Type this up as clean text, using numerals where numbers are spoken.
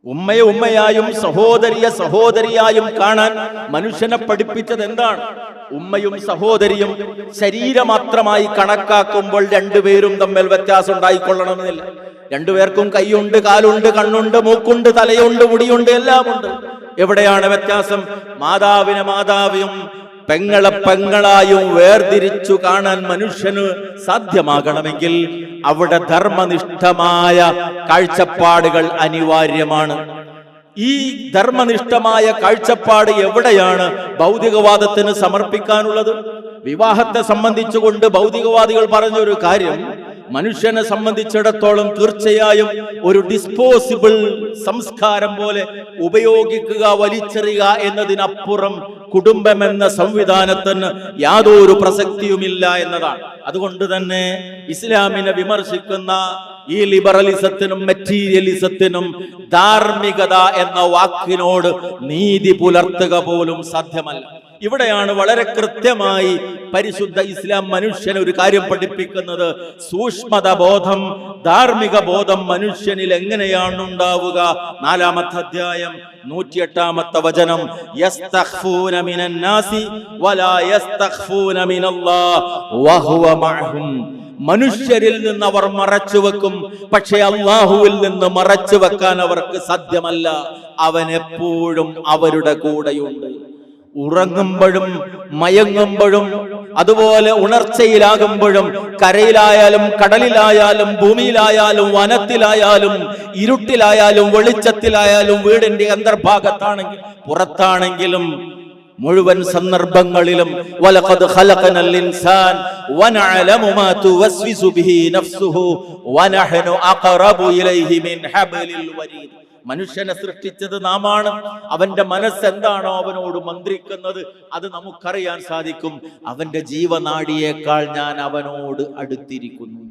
ഉമ്മയെ ഉമ്മയായും സഹോദരിയെ സഹോദരിയായും കാണാൻ മനുഷ്യനെ പഠിപ്പിച്ചത് എന്താണ്? ഉമ്മയും സഹോദരിയും ശരീരമാത്രമായി കണക്കാക്കുമ്പോൾ രണ്ടുപേരും തമ്മിൽ വ്യത്യാസം ഉണ്ടായിക്കൊള്ളണമെന്നില്ല. രണ്ടുപേർക്കും കൈയുണ്ട്, കാലുണ്ട്, കണ്ണുണ്ട്, മൂക്കുണ്ട്, തലയുണ്ട്, മുടിയുണ്ട്, എല്ലാമുണ്ട്. എവിടെയാണ് വ്യത്യാസം? മാതാവിനെ മാതാവും പെങ്ങളെ പെങ്ങളായും വേർതിരിച്ചു കാണാൻ മനുഷ്യന് സാധ്യമാകണമെങ്കിൽ അവിടെ ധർമ്മനിഷ്ഠമായ കാഴ്ചപ്പാടുകൾ അനിവാര്യമാണ്. ഈ ധർമ്മനിഷ്ഠമായ കാഴ്ചപ്പാട് എവിടെയാണ് ഭൗതികവാദത്തിന് സമർപ്പിക്കാനുള്ളത്? വിവാഹത്തെ സംബന്ധിച്ചുകൊണ്ട് ഭൗതികവാദികൾ പറഞ്ഞൊരു കാര്യം, മനുഷ്യനെ സംബന്ധിച്ചിടത്തോളം തീർച്ചയായും ഒരു ഡിസ്പോസിബിൾ സംസ്കാരം പോലെ ഉപയോഗിക്കുക, വലിച്ചെറിയുക എന്നതിനപ്പുറം കുടുംബമെന്ന സംവിധാനത്തിന് യാതൊരു പ്രസക്തിയുമില്ല എന്നതാണ്. അതുകൊണ്ട് തന്നെ ഇസ്ലാമിനെ വിമർശിക്കുന്ന ഈ ലിബറലിസത്തിനും മെറ്റീരിയലിസത്തിനും ധാർമ്മികത എന്ന വാക്കിനോട് നീതി പുലർത്തുക പോലും സാധ്യമല്ല. ഇവിടെയാണ് വളരെ കൃത്യമായി പരിശുദ്ധ ഇസ്ലാം മനുഷ്യന് ഒരു കാര്യം പഠിപ്പിക്കുന്നത്. സൂക്ഷ്മത ബോധം, ധാർമ്മിക ബോധം മനുഷ്യനിൽ എങ്ങനെയാണ് ഉണ്ടാവുക? 4-ാമത്തെ അധ്യായം 108-ാമത്തെ വചനം, യസ്തഖ്ഫൂന മിനന്നാസി വലാ യസ്തഖ്ഫൂന മിനല്ലാഹ് വഹുവ മഅഹും. മനുഷ്യരിൽ നിന്ന് അവർ മറച്ചു വെക്കും, പക്ഷെ അല്ലാഹുവിൽ നിന്ന് മറച്ചു വെക്കാൻ അവർക്ക് സാധ്യമല്ല. അവൻ എപ്പോഴും അവരുടെ കൂടെയുണ്ട്. ഉറങ്ങുമ്പോഴും മയങ്ങുമ്പോഴും അതുപോലെ ഉണർച്ചയിലാകുമ്പോഴും കരയിലായാലും കടലിലായാലും ഭൂമിയിലായാലും വനത്തിലായാലും ഇരുട്ടിലായാലും വെളിച്ചത്തിലായാലും വീടിന്റെ അന്തർഭാഗത്താണെങ്കിൽ പുറത്താണെങ്കിലും മുഴുവൻ സന്ദർഭങ്ങളിലും വലഖദ് ഖലഖനൽ ഇൻസാൻ വനഅലമു മാ തുവസ്വിസു ബിഹി നഫ്സുഹു വനഹ്നു അഖറബു ഇലൈഹി മിൻ ഹബ്ലിൽ വരീദ്. മനുഷ്യനെ സൃഷ്ടിച്ചത് നാമാണ്. അവന്റെ മനസ്സെന്താണോ അവനോട് മന്ത്രിക്കുന്നത് അത് നമുക്കറിയാൻ സാധിക്കും. അവന്റെ ജീവനാഡിയേക്കാൾ ഞാൻ അവനോട് അടുത്തിരിക്കുന്നു.